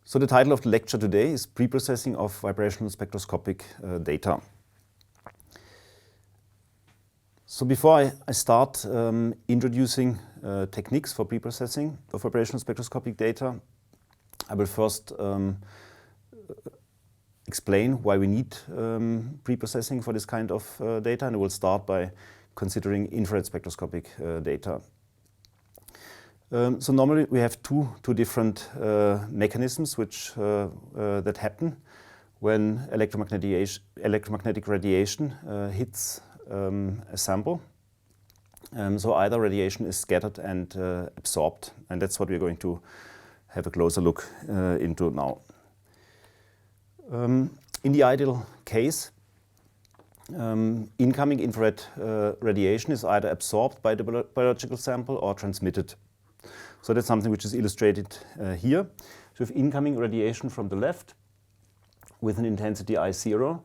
So the title of the lecture today is Preprocessing of Vibrational Spectroscopic Data. So before I start introducing techniques for preprocessing of vibrational spectroscopic data, I will first explain why we need preprocessing for this kind of data, and I will start by considering infrared spectroscopic data. So normally we have two different mechanisms which that happen when electromagnetic radiation hits a sample. So either radiation is scattered and absorbed, and that's what we're going to have a closer look into now. In the ideal case, incoming infrared radiation is either absorbed by the biological sample or transmitted. So that's something which is illustrated here. So if incoming radiation from the left with an intensity I0,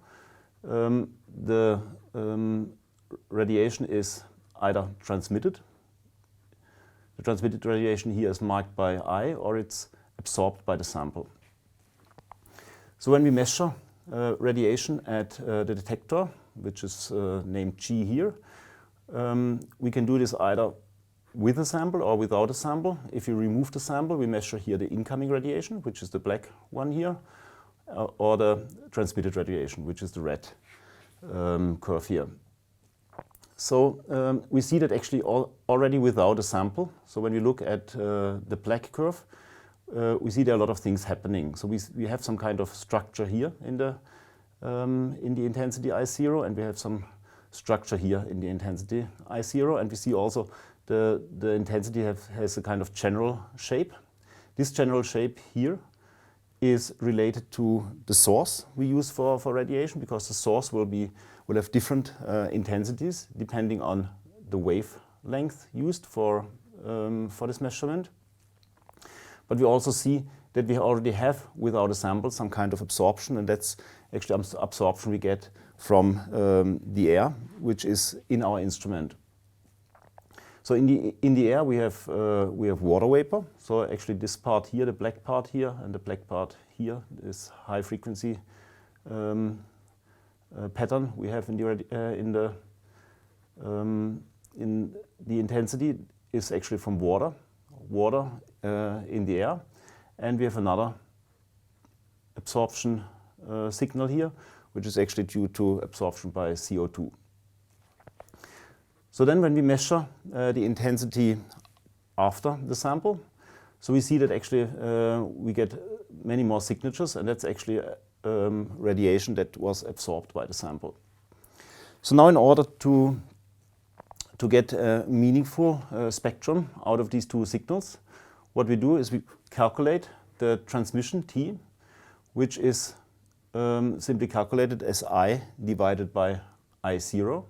the radiation is either transmitted. The transmitted radiation here is marked by I, or it's absorbed by the sample. So when we measure radiation at the detector, which is named G here, we can do this either with a sample or without a sample. If you remove the sample, we measure here the incoming radiation, which is the black one here, or the transmitted radiation, which is the red curve here. So we see that actually already without a sample. So when we look at the black curve, we see there are a lot of things happening. So we have some kind of structure here in the intensity I0, and we have some structure here in the intensity I0, and we see also the intensity has a kind of general shape. This general shape here is related to the source we use for radiation, because the source will have different intensities depending on the wavelength used for this measurement. But we also see that we already have, without a sample, some kind of absorption, and that's actually absorption we get from the air, which is in our instrument. So in the air we have water vapor. So actually this part here, the black part here, and the black part here, this high frequency pattern we have in the intensity is actually from water in the air, and we have another absorption signal here, which is actually due to absorption by CO2. So then when we measure the intensity after the sample, so we see that actually we get many more signatures, and that's actually radiation that was absorbed by the sample. So now in order to get a meaningful spectrum out of these two signals, what we do is we calculate the transmission T, which is simply calculated as I divided by I0.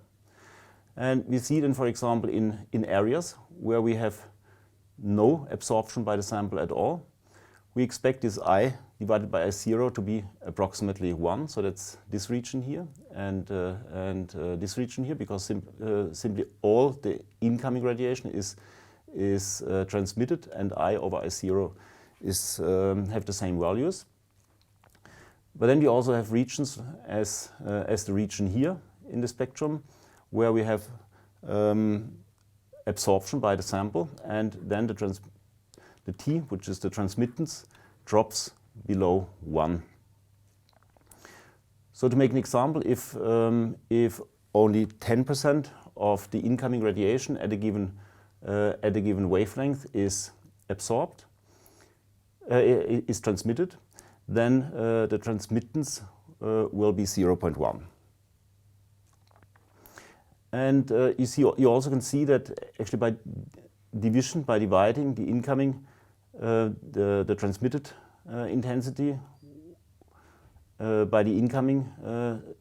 And we see then, for example, in areas where we have no absorption by the sample at all, we expect this I divided by I0 to be approximately 1. So that's this region here and this region here, because simply all the incoming radiation is transmitted, and I over I0 have the same values. But then we also have regions as the region here in the spectrum, where we have absorption by the sample, and then the T, which is the transmittance, drops below 1. So to make an example, if only 10% of the incoming radiation at a given wavelength is absorbed, is transmitted, then the transmittance will be 0.1. And you also can see that actually by division, by dividing the incoming, the transmitted intensity by the incoming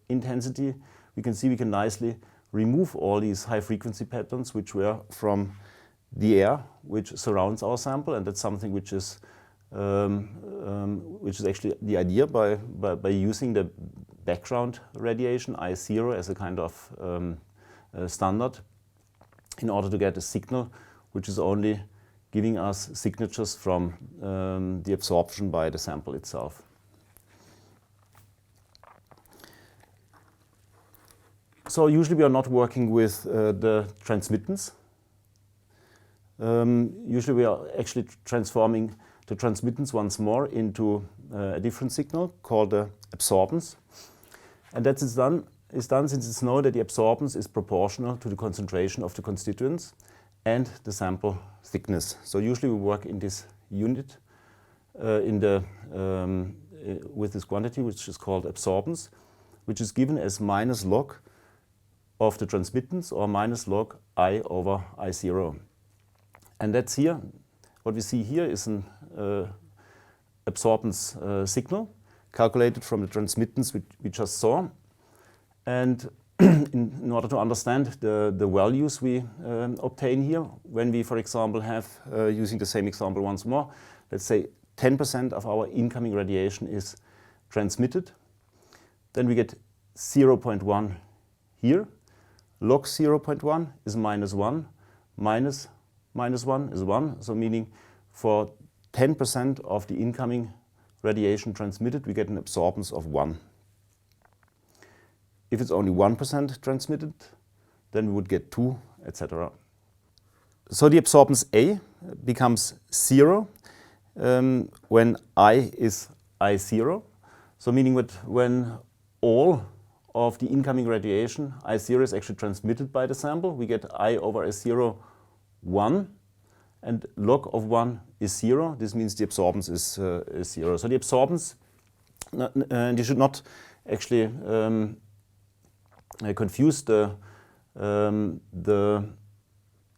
intensity, we can see we can nicely remove all these high frequency patterns which were from the air which surrounds our sample, and that's something which is actually the idea by using the background radiation I0 as a kind of standard in order to get a signal which is only giving us signatures from the absorption by the sample itself. So usually we are not working with the transmittance. Usually we are actually transforming the transmittance once more into a different signal called the absorbance. And that is done since it's known that the absorbance is proportional to the concentration of the constituents and the sample thickness. So usually we work in this unit with this quantity, which is called absorbance, which is given as minus log of the transmittance or minus log I over I0. And that's here. What we see here is an absorbance signal calculated from the transmittance we just saw. And in order to understand the values we obtain here, when we, for example, have, using the same example once more, let's say 10% of our incoming radiation is transmitted, then we get 0.1 here. Log 0.1 is minus 1, minus 1 is 1, so meaning for 10% of the incoming radiation transmitted, we get an absorbance of 1. If it's only 1% transmitted, then we would get 2, etc. So the absorbance A becomes 0 when I is I0. So meaning that when all of the incoming radiation, I0 is actually transmitted by the sample, we get I over I0 1, and log of 1 is 0. This means the absorbance is 0. So the absorbance, and you should not actually confuse the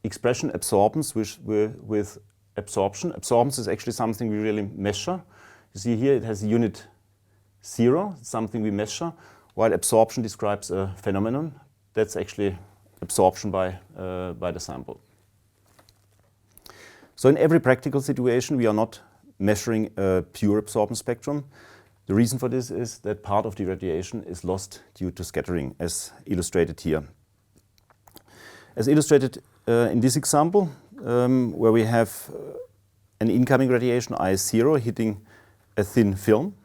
expression absorbance with absorption. Absorbance is actually something we really measure. You see here it has unit 0, something we measure, while absorption describes a phenomenon. That's actually absorption by the sample. So in every practical situation, we are not measuring a pure absorbance spectrum. The reason for this is that part of the radiation is lost due to scattering, as illustrated here. As illustrated in this example, where we have an incoming radiation I0 hitting a thin film,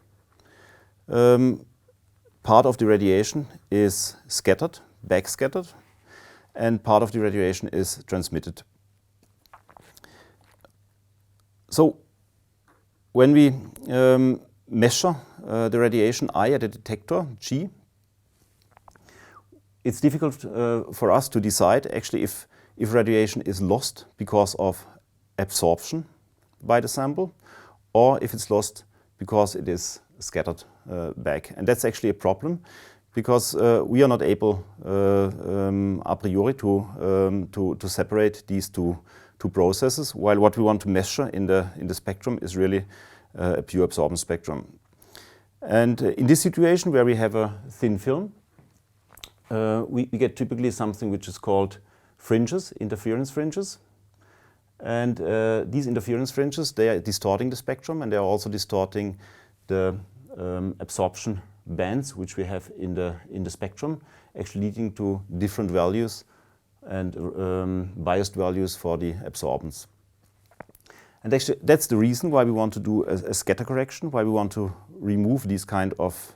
part of the radiation is scattered, backscattered, and part of the radiation is transmitted. So when we measure the radiation I at a detector, G, it's difficult for us to decide actually if radiation is lost because of absorption by the sample or if it's lost because it is scattered back. And that's actually a problem because we are not able a priori to separate these two processes, while what we want to measure in the spectrum is really a pure absorbance spectrum. And in this situation where we have a thin film, we get typically something which is called fringes, interference fringes. And these interference fringes, they are distorting the spectrum, and they are also distorting the absorption bands which we have in the spectrum, actually leading to different values and biased values for the absorbance. And actually that's the reason why we want to do a scatter correction, why we want to remove these kind of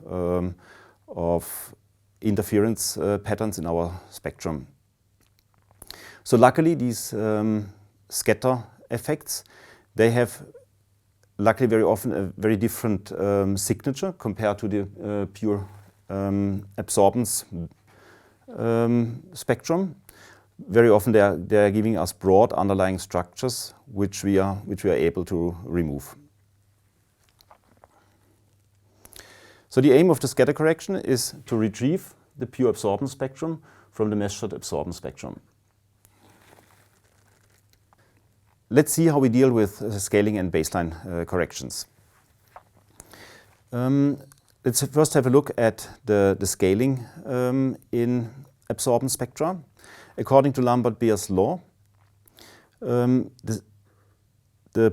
interference patterns in our spectrum. So luckily these scatter effects, they have luckily very often a very different signature compared to the pure absorbance spectrum. Very often they are giving us broad underlying structures which we are able to remove. So the aim of the scatter correction is to retrieve the pure absorbance spectrum from the measured absorbance spectrum. Let's see how we deal with scaling and baseline corrections. Let's first have a look at the scaling in absorbance spectra. According to Lambert-Beers law, the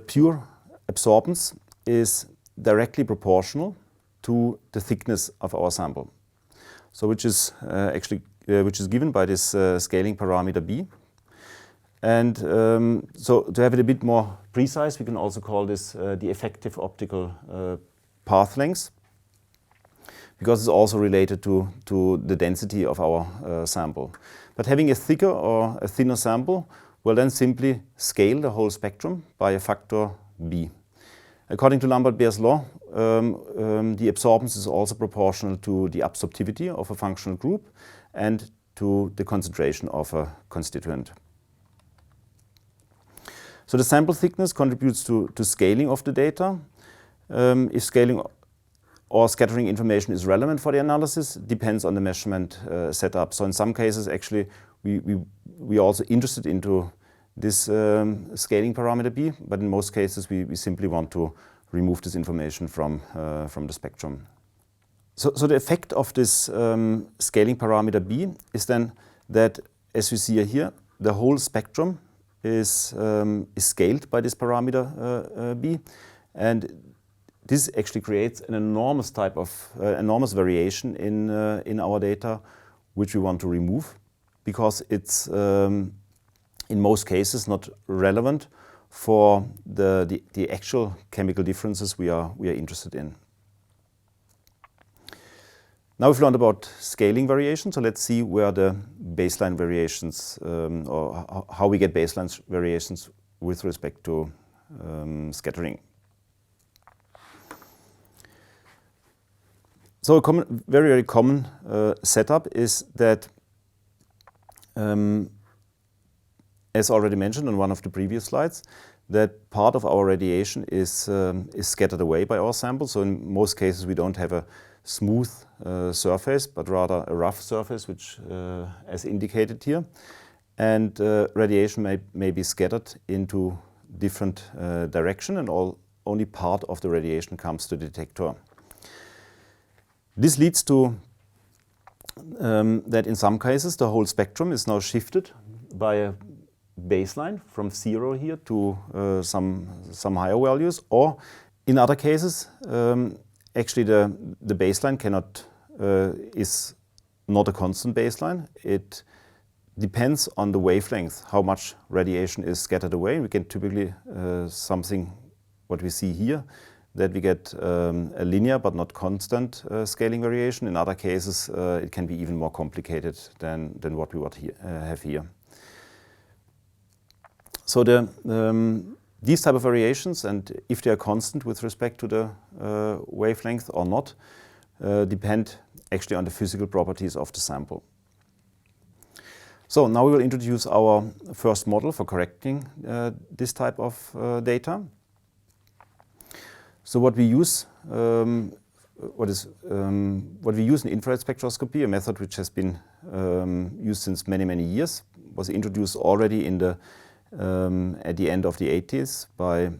pure absorbance is directly proportional to the thickness of our sample. So which is given by this scaling parameter B. And so to have it a bit more precise, we can also call this the effective optical path length, because it's also related to the density of our sample. But having a thicker or a thinner sample will then simply scale the whole spectrum by a factor b. According to Lambert-Beers law, the absorbance is also proportional to the absorptivity of a functional group and to the concentration of a constituent. So the sample thickness contributes to scaling of the data. If scaling or scattering information is relevant for the analysis, depends on the measurement setup. So in some cases, actually, we are also interested into this scaling parameter b, but in most cases, we simply want to remove this information from the spectrum. So the effect of this scaling parameter b is then that, as we see here, the whole spectrum is scaled by this parameter b, and this actually creates an enormous type of enormous variation in our data, which we want to remove, because it's in most cases not relevant for the actual chemical differences we are interested in. Now we've learned about scaling variation, so let's see where the baseline variations or how we get baseline variations with respect to scattering. So a very common setup is that, as already mentioned on one of the previous slides, that part of our radiation is scattered away by our sample. So in most cases, we don't have a smooth surface, but rather a rough surface, which as indicated here. And radiation may be scattered into different direction, and only part of the radiation comes to the detector. This leads to that in some cases the whole spectrum is now shifted by a baseline from 0 here to some higher values, or in other cases actually the baseline is not a constant baseline. It depends on the wavelength, how much radiation is scattered away. We get typically something what we see here, that we get a linear but not constant scaling variation. In other cases, it can be even more complicated than what we have here. So these type of variations, and if they are constant with respect to the wavelength or not, depend actually on the physical properties of the sample. So now we will introduce our first model for correcting this type of data. So what we use, what we use in infrared spectroscopy, a method which has been used since many years, was introduced already in the at the end of the 80s by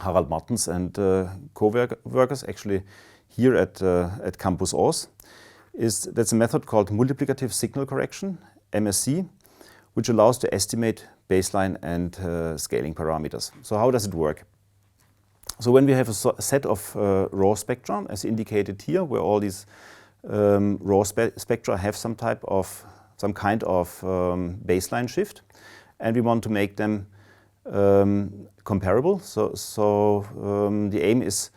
Harald Martens and co-workers, actually here at Campus Oss. That's a method called multiplicative signal correction, MSC, which allows to estimate baseline and scaling parameters. So how does it work? So when we have a set of raw spectra, as indicated here, where all these raw spectra have some kind of baseline shift, and we want to make them comparable. So the aim is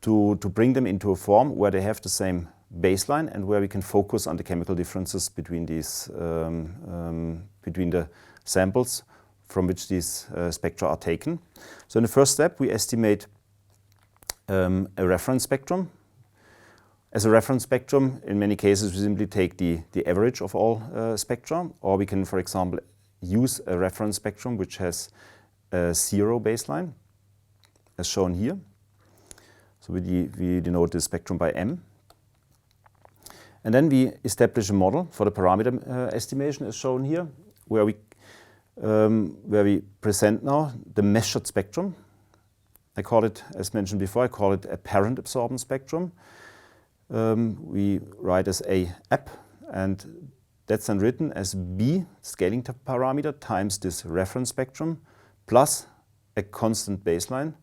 to bring them into a form where they have the same baseline and where we can focus on the chemical differences between these between the samples from which these spectra are taken. So in the first step, we estimate a reference spectrum. As a reference spectrum, in many cases, we simply take the average of all spectra, or we can, for example, use a reference spectrum which has a 0 baseline, as shown here. So we denote the spectrum by M. And then we establish a model for the parameter estimation, as shown here, where we present now the measured spectrum. I call it, as mentioned before, I call it a parent absorbance spectrum. We write as A app, and that's then written as B scaling parameter times this reference spectrum plus a constant baseline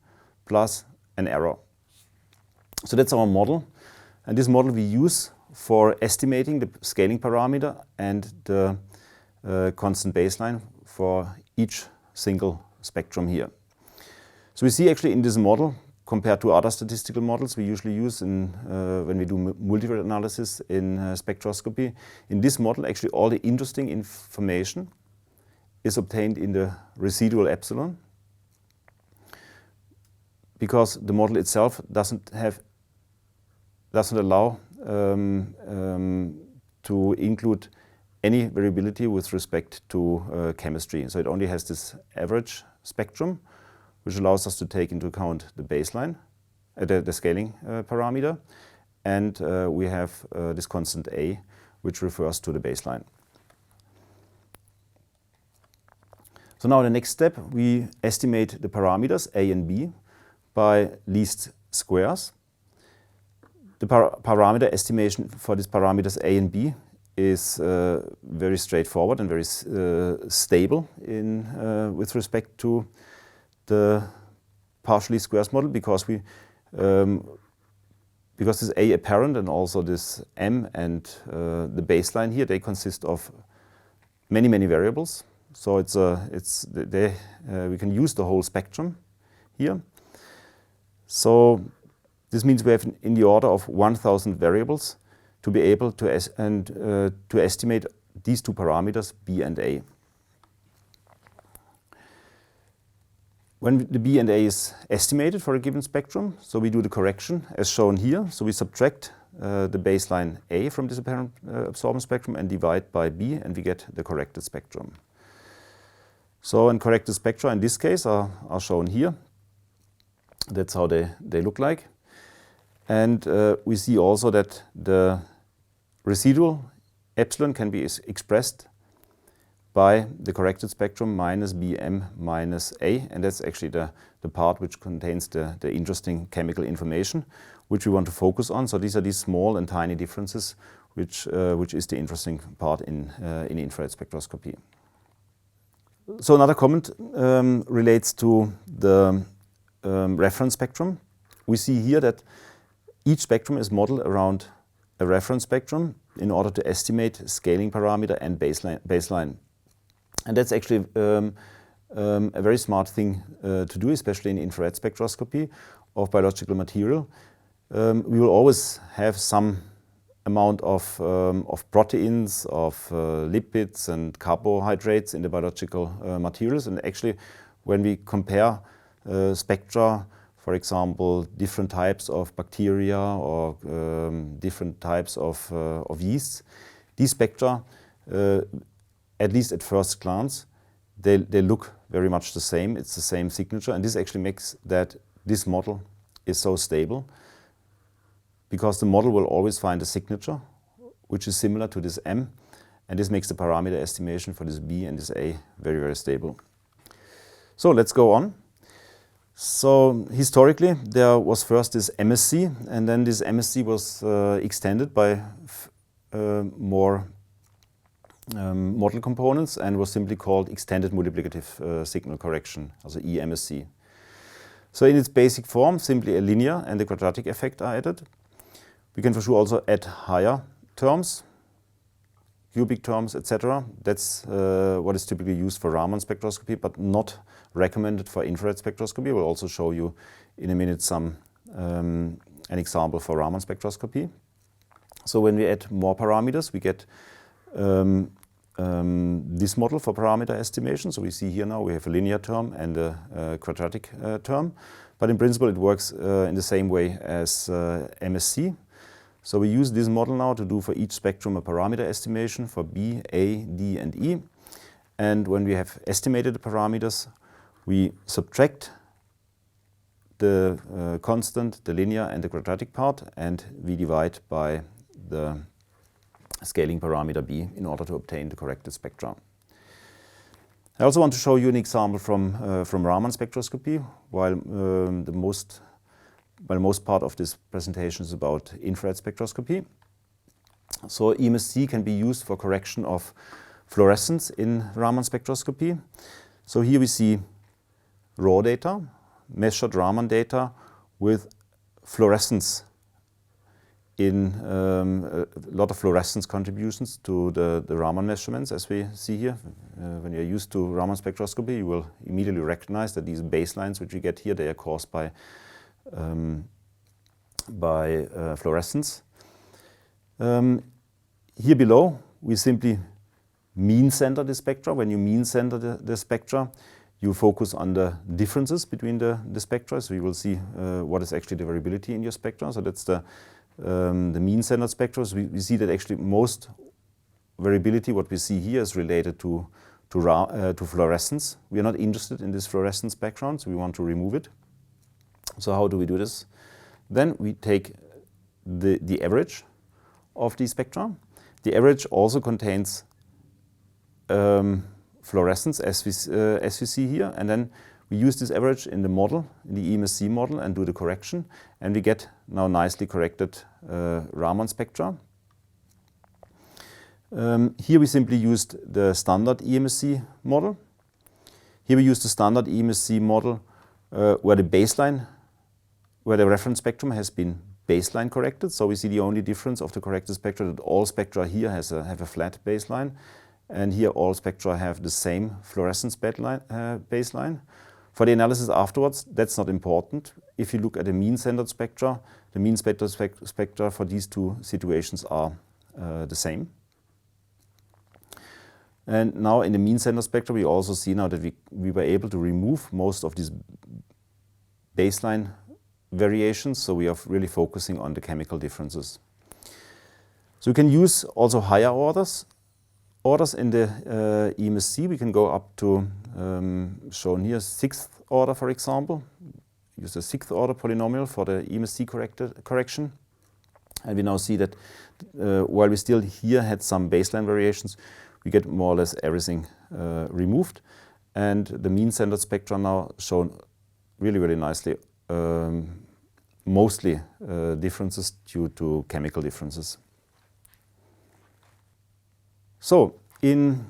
plus an error. So that's our model, and this model we use for estimating the scaling parameter and the constant baseline for each single spectrum here. So we see actually in this model, compared to other statistical models we usually use in, when we do multivariate analysis in spectroscopy, in this model actually all the interesting information is obtained in the residual epsilon, because the model itself doesn't allow to include any variability with respect to chemistry. So it only has this average spectrum, which allows us to take into account the baseline, the scaling parameter, and we have this constant A, which refers to the baseline. So now the next step, we estimate the parameters A and B by least squares. The parameter estimation for these parameters A and B is very straightforward and very stable with respect to the partially squares model, because this A apparent and also this M and the baseline here, they consist of many variables. So we can use the whole spectrum here. So this means we have in the order of 1,000 variables to be able to estimate these two parameters, B and A. When the B and A is estimated for a given spectrum, so we do the correction as shown here. So we subtract the baseline A from this apparent absorbance spectrum and divide by B, and we get the corrected spectrum. So and corrected spectra in this case are shown here. That's how they look like. And we see also that the residual epsilon can be expressed by the corrected spectrum minus BM minus A, and that's actually the part which contains the interesting chemical information which we want to focus on. So these are these small and tiny differences which is the interesting part in infrared spectroscopy. So another comment relates to the reference spectrum. We see here that each spectrum is modeled around a reference spectrum in order to estimate scaling parameter and baseline. And that's actually a very smart thing to do, especially in infrared spectroscopy of biological material. We will always have some amount of proteins, of lipids and carbohydrates in the biological materials. And actually, when we compare spectra, for example, different types of bacteria or different types of yeasts, these spectra, at least at first glance, they look very much the same. It's the same signature, and this actually makes that this model is so stable, because the model will always find a signature which is similar to this M, and this makes the parameter estimation for this B and this A very stable. So let's go on. So historically there was first this MSc, and then this MSc was extended by more model components and was simply called extended multiplicative signal correction, also EMSC. So in its basic form, simply a linear and a quadratic effect are added. We can for sure also add higher terms, cubic terms, etc. That's what is typically used for Raman spectroscopy, but not recommended for infrared spectroscopy. We'll also show you in a minute an example for Raman spectroscopy. So when we add more parameters, we get this model for parameter estimation. So we see here now we have a linear term and a quadratic term, but in principle it works in the same way as MSc. So we use this model now to do for each spectrum a parameter estimation for B, A, D and E. And when we have estimated the parameters, we subtract the constant, the linear and the quadratic part, and we divide by the scaling parameter B in order to obtain the corrected spectra. I also want to show you an example from Raman spectroscopy, while most part of this presentation is about infrared spectroscopy. So EMSC can be used for correction of fluorescence in Raman spectroscopy. So here we see raw data, measured Raman data with fluorescence in a lot of fluorescence contributions to the Raman measurements, as we see here. When you're used to Raman spectroscopy, you will immediately recognize that these baselines which you get here, they are caused by fluorescence. Here below, we simply mean center the spectra. When you mean center the spectra, you focus on the differences between the spectra. So you will see what is actually the variability in your spectra. So that's the mean centered spectra. So we see that actually most variability, what we see here, is related to fluorescence. We are not interested in this fluorescence background, so we want to remove it. So how do we do this? Then we take the average of the spectra. The average also contains fluorescence, as we see here, and then we use this average in the model, in the EMSC model, and do the correction, and we get now nicely corrected Raman spectra. Here we simply used the standard EMSC model. Here we use the standard EMSC model where the reference spectrum has been baseline corrected. So we see the only difference of the corrected spectra that all spectra here have a flat baseline, and here all spectra have the same fluorescence baseline. For the analysis afterwards, that's not important. If you look at the mean-centered spectra, the mean spectra for these two situations are the same. And now in the mean-centered spectra, we also see now that we were able to remove most of these baseline variations, so we are really focusing on the chemical differences. So we can use also higher orders in the EMSC. We can go up to, shown here, 6th order, for example. Use the 6th order polynomial for the EMSC correction. And we now see that while we still here had some baseline variations, we get more or less everything removed. And the mean-centered spectra now shown really, really nicely, mostly differences due to chemical differences. So in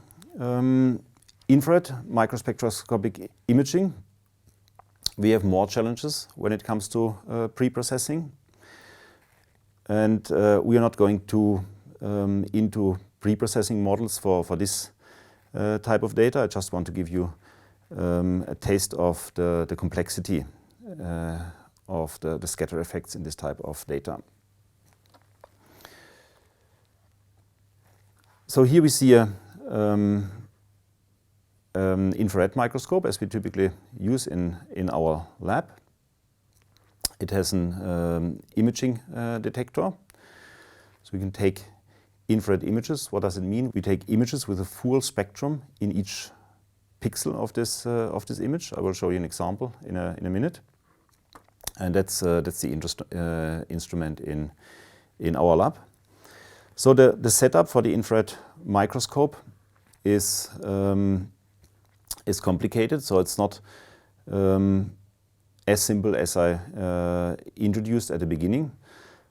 infrared microspectroscopic imaging, we have more challenges when it comes to pre-processing. And we are not going to into pre-processing models for this type of data. I just want to give you a taste of the complexity of the scatter effects in this type of data. So here we see a infrared microscope, as we typically use in our lab. It has an imaging detector. So we can take infrared images. What does it mean? We take images with a full spectrum in each pixel of this image. I will show you an example in a minute. And that's the instrument in our lab. So the setup for the infrared microscope is complicated. So it's not as simple as I introduced at the beginning.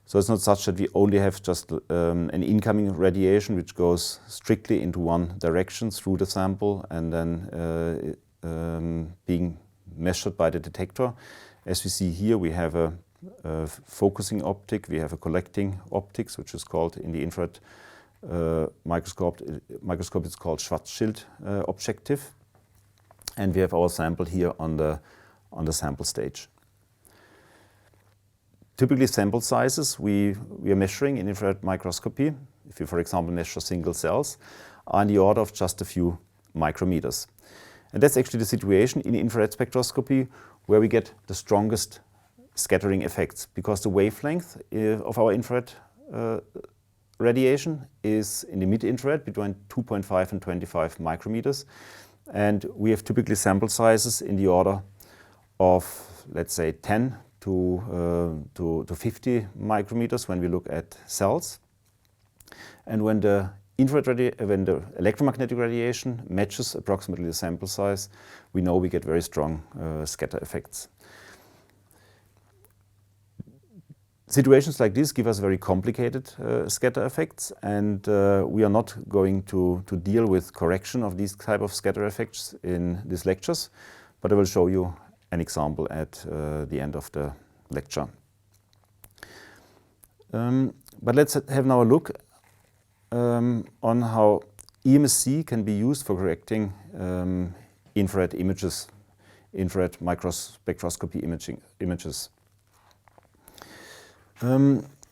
So it's not such that we only have just an incoming radiation which goes strictly into one direction through the sample and then being measured by the detector. As we see here, we have a focusing optic, we have a collecting optics, which is called in the infrared microscope it's called Schwarzschild objective, and we have our sample here on the sample stage. Typically, sample sizes we are measuring in infrared microscopy, if you, for example, measure single cells, are in the order of just a few micrometers. And that's actually the situation in infrared spectroscopy where we get the strongest scattering effects, because the wavelength of our infrared radiation is in the mid-infrared between 2.5 and 25 micrometers. And we have typically sample sizes in the order of, let's say, 10 to 50 micrometers when we look at cells. And when the electromagnetic radiation matches approximately the sample size, we know we get very strong scatter effects. Situations like this give us very complicated scatter effects, and we are not going to deal with correction of these type of scatter effects in these lectures, but I will show you an example at the end of the lecture. But let's have now a look on how EMSC can be used for correcting infrared images, infrared microspectroscopy images.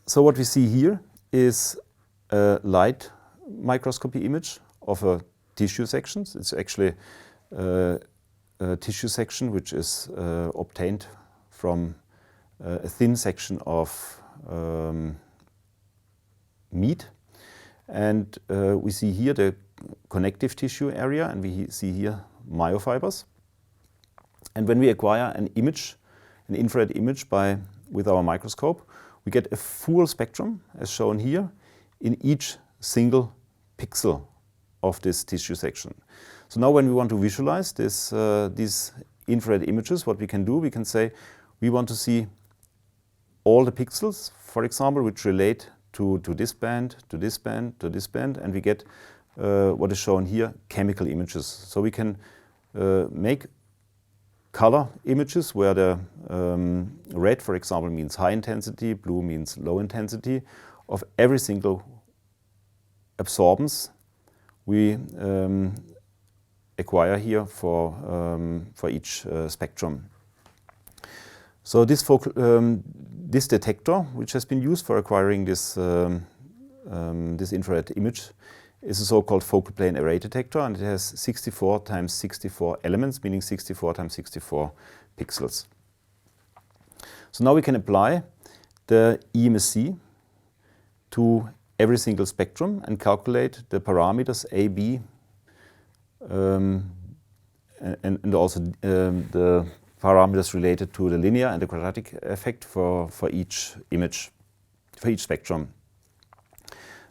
So what we see here is a light microscopy image of a tissue section. It's actually a tissue section which is obtained from a thin section of meat. And we see here the connective tissue area, and we see here myofibers. And when we acquire an image, an infrared image with our microscope, we get a full spectrum, as shown here, in each single pixel of this tissue section. So now when we want to visualize these infrared images, what we can do, we can say we want to see all the pixels, for example, which relate to this band, to this band, to this band, and we get what is shown here, chemical images. So we can make color images where the red, for example, means high intensity, blue means low intensity, of every single absorbance we acquire here for each spectrum. So this detector, which has been used for acquiring this infrared image, is a so-called focal plane array detector, and it has 64 times 64 elements, meaning 64 times 64 pixels. So now we can apply the EMSC to every single spectrum and calculate the parameters A, B, and also the parameters related to the linear and the quadratic effect for each image, for each spectrum.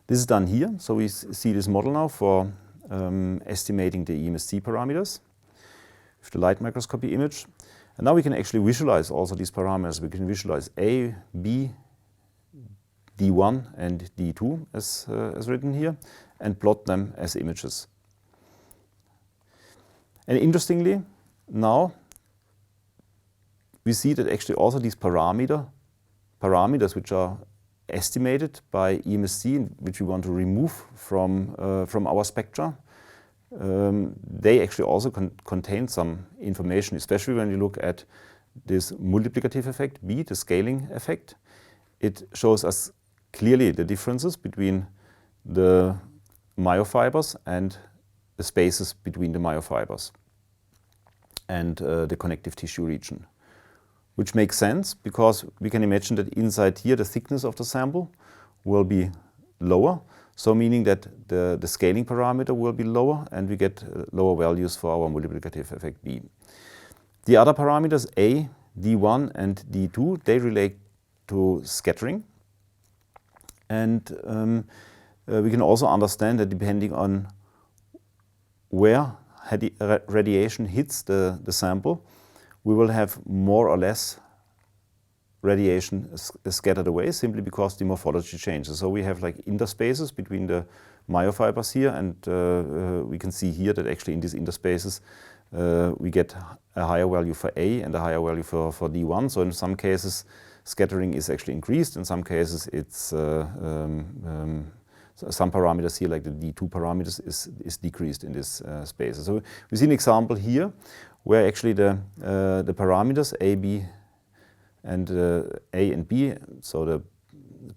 This is done here, so we see this model now for estimating the EMSC parameters with the light microscopy image. And now we can actually visualize also these parameters. We can visualize A, B, D1 and D2 as written here, and plot them as images. And interestingly, now we see that actually also these parameters which are estimated by EMSC, which we want to remove from our spectra, they actually also contain some information, especially when you look at this multiplicative effect, B, the scaling effect. It shows us clearly the differences between the myofibers and the spaces between the myofibers and the connective tissue region. Which makes sense because we can imagine that inside here the thickness of the sample will be lower, so meaning that the scaling parameter will be lower and we get lower values for our multiplicative effect B. The other parameters A, D1 and D2, they relate to scattering, and we can also understand that depending on where radiation hits the sample, we will have more or less radiation scattered away simply because the morphology changes. So we have like interspaces between the myofibers here, and we can see here that actually in these interspaces we get a higher value for A and a higher value for D1. So in some cases scattering is actually increased, in some cases it's some parameters here, like the D2 parameters, is decreased in this spaces. So we see an example here where actually the parameters A, B, and A and B, so the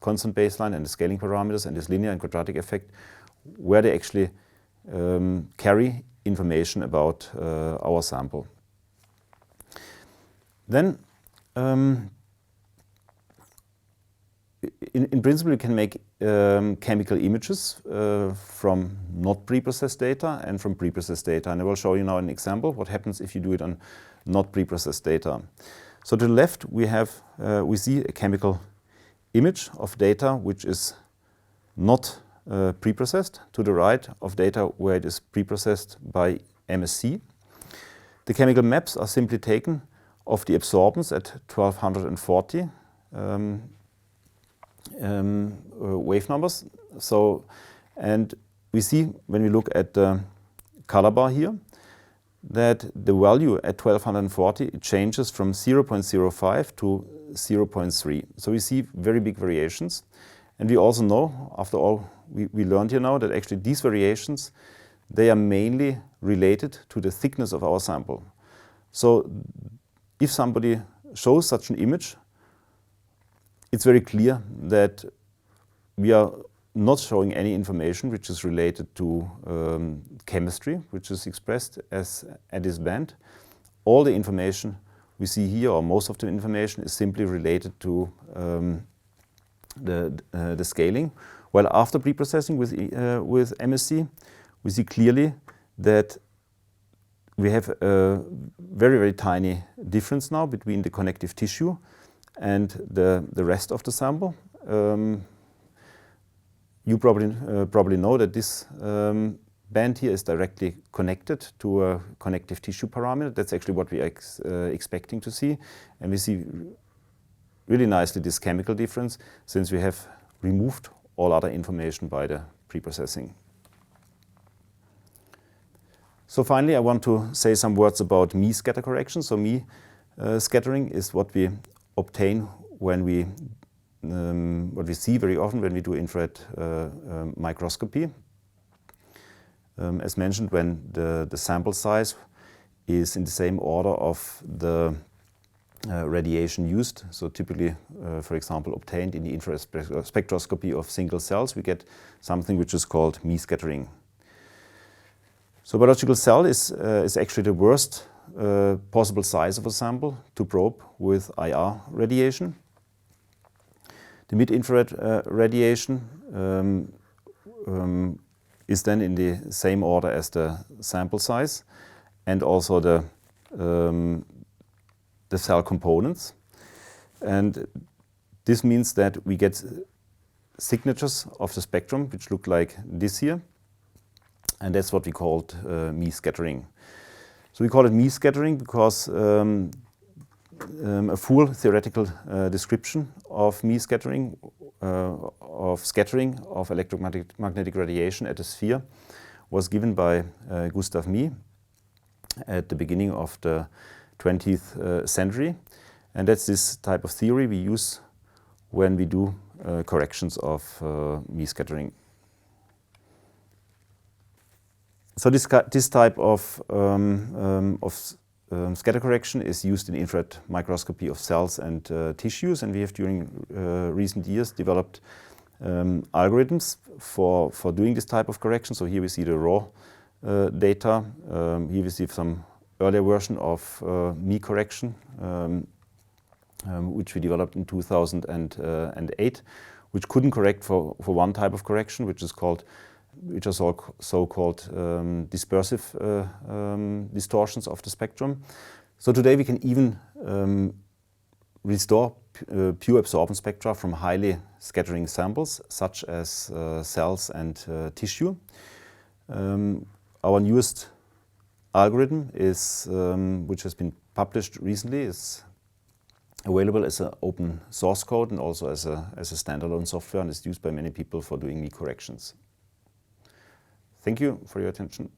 constant baseline and the scaling parameters and this linear and quadratic effect, where they actually carry information about our sample. Then, in principle, you can make chemical images from not preprocessed data and from preprocessed data. And I will show you now an example what happens if you do it on not preprocessed data. So to the left, we see a chemical image of data which is not preprocessed. To the right, of data where it is preprocessed by MSC. The chemical maps are simply taken of the absorbance at 1240 wave numbers. So, and we see when we look at the color bar here that the value at 1240 it changes from 0.05 to 0.3. So we see very big variations. And we also know, after all, we learned here now that actually these variations, they are mainly related to the thickness of our sample. So if somebody shows such an image, it's very clear that we are not showing any information which is related to chemistry, which is expressed as at this band. All the information we see here, or most of the information, is simply related to the scaling. While after preprocessing with MSc, we see clearly that we have a very, very tiny difference now between the connective tissue and the rest of the sample. You probably know that this band here is directly connected to a connective tissue parameter. That's actually what we are expecting to see. And we see really nicely this chemical difference since we have removed all other information by the preprocessing. So finally, I want to say some words about Mie scatter correction. So Mie scattering is what we obtain when what we see very often when we do infrared microscopy. As mentioned, when the sample size is in the same order of the radiation used, so typically, for example, obtained in the infrared spectroscopy of single cells, we get something which is called Mie scattering. So biological cell is actually the worst possible size of a sample to probe with IR radiation. The mid-infrared radiation is then in the same order as the sample size and also the cell components. And this means that we get signatures of the spectrum which look like this here. And that's what we called Mie scattering. So we call it Mie scattering because a full theoretical description of Mie scattering, of scattering of electromagnetic radiation at a sphere, was given by Gustav Mie at the beginning of the 20th century. And that's this type of theory we use when we do corrections of Mie scattering. So this type of scatter correction is used in infrared microscopy of cells and tissues, and we have during recent years developed algorithms for doing this type of correction. So here we see the raw data. Here we see some earlier version of Mie correction, which we developed in 2008, which couldn't correct for one type of correction, which are so-called dispersive distortions of the spectrum. So today we can even restore pure absorbance spectra from highly scattering samples, such as cells and tissue. Our newest algorithm is, which has been published recently, is available as an open source code and also as a standalone software, and is used by many people for doing Mie corrections. Thank you for your attention.